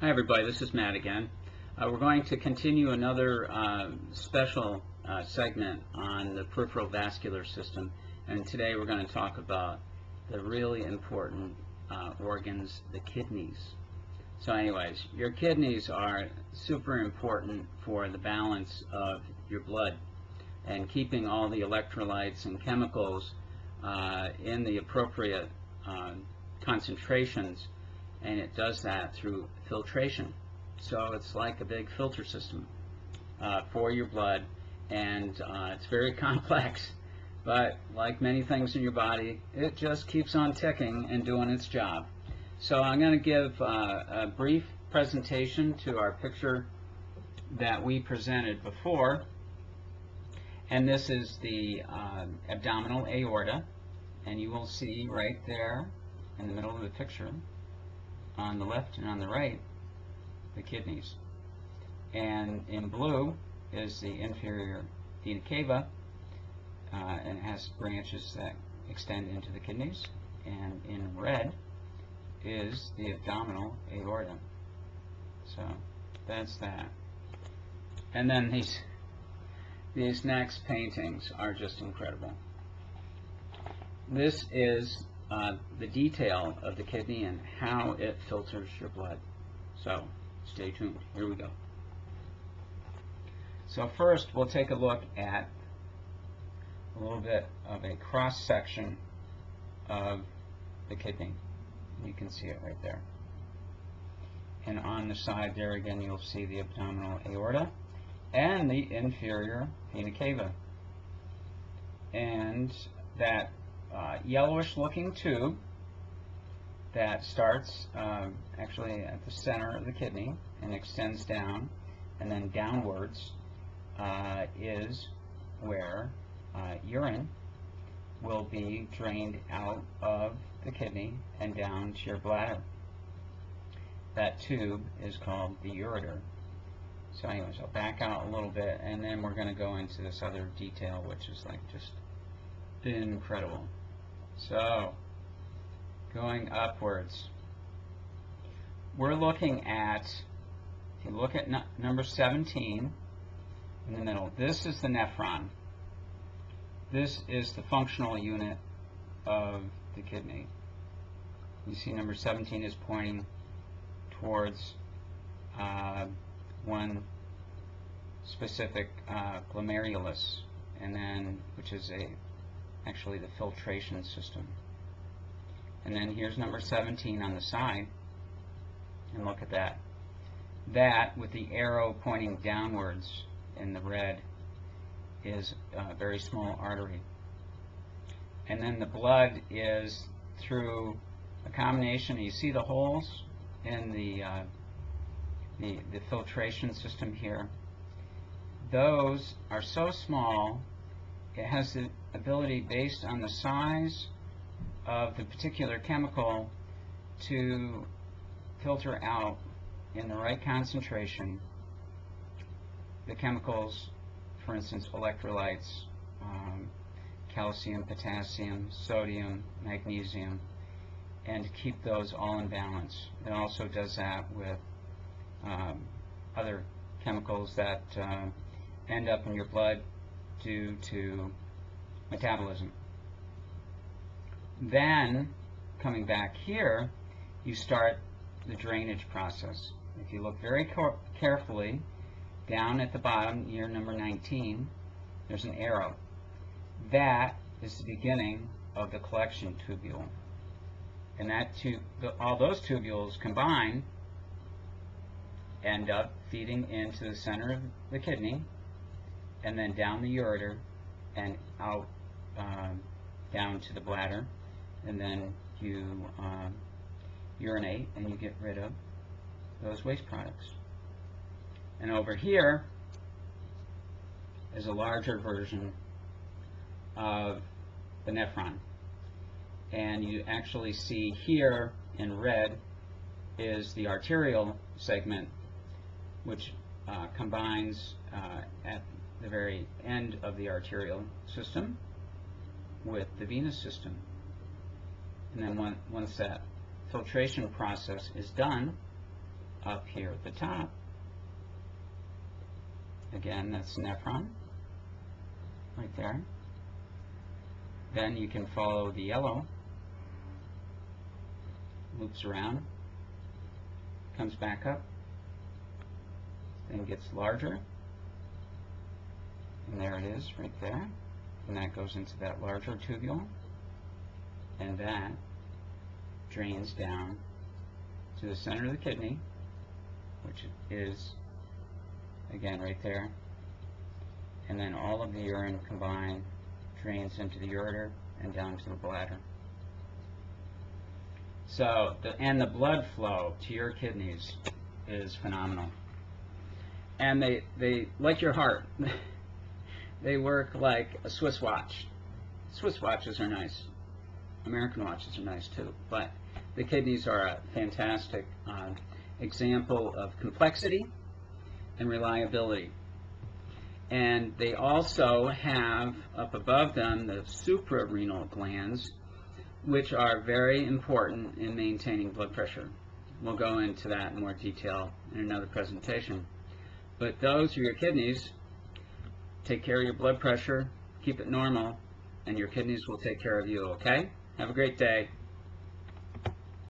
Hi everybody, this is Matt again. We're going to continue another special segment on the peripheral vascular system, and today we're going to talk about the really important organs, the kidneys. So anyways, your kidneys are super important for the balance of your blood and keeping all the electrolytes and chemicals in the appropriate concentrations, and it does that through filtration. So it's like a big filter system for your blood, and it's very complex, but like many things in your body, it just keeps on ticking and doing its job. So I'm going to give a brief presentation to our picture that we presented before, and this is the abdominal aorta, and you will see right there in the middle of the picture, on the left and on the right, the kidneys. And in blue is the inferior vena cava, and it has branches that extend into the kidneys. And in red is the abdominal aorta. So that's that. And then these next paintings are just incredible. This is the detail of the kidney and how it filters your blood. So stay tuned. Here we go. So first we'll take a look at a little bit of a cross section of the kidney. You can see it right there. And on the side there again you'll see the abdominal aorta and the inferior vena cava. And that yellowish looking tube that starts actually at the center of the kidney and extends down and then downwards is where urine will be drained out of the kidney and down to your bladder. That tube is called the ureter. So anyways, I'll back out a little bit and then we're going to go into this other detail, which is like just incredible. So going upwards, we're looking at, if you look at number 17 in the middle, this is the nephron. This is the functional unit of the kidney. You see number 17 is pointing towards one specific glomerulus, and then which is actually the filtration system. And then here's number 17 on the side, and look at that. That, with the arrow pointing downwards in the red, is a very small artery. And then the blood is through a combination. You see the holes in the filtration system here. Those are so small, it has the ability, based on the size of the particular chemical, to filter out in the right concentration the chemicals, for instance electrolytes, calcium, potassium, sodium, magnesium, and keep those all in balance. It also does that with other chemicals that end up in your blood due to metabolism. Then, coming back here, you start the drainage process. If you look very carefully, down at the bottom, near number 19, there's an arrow. That is the beginning of the collection tubule. And all those tubules combined end up feeding into the center of the kidney, and then down the ureter and out down to the bladder, and then you urinate and you get rid of those waste products. And over here is a larger version of the nephron, and you actually see here in red is the arterial segment, which combines at the very end of the arterial system with the venous system. And then once that filtration process is done, up here at the top. Again, that's nephron, right there. Then you can follow the yellow, loops around, comes back up, then gets larger, and there it is right there, and that goes into that larger tubule, and that drains down to the center of the kidney, which is again right there, and then all of the urine combined drains into the ureter and down to the bladder. So, and the blood flow to your kidneys is phenomenal. And they like your heart. They work like a Swiss watch. Swiss watches are nice. American watches are nice too. But the kidneys are a fantastic example of complexity and reliability. And they also have up above them the suprarenal glands, which are very important in maintaining blood pressure. We'll go into that in more detail in another presentation. But those are your kidneys. Take care of your blood pressure, keep it normal, and your kidneys will take care of you, okay? Have a great day.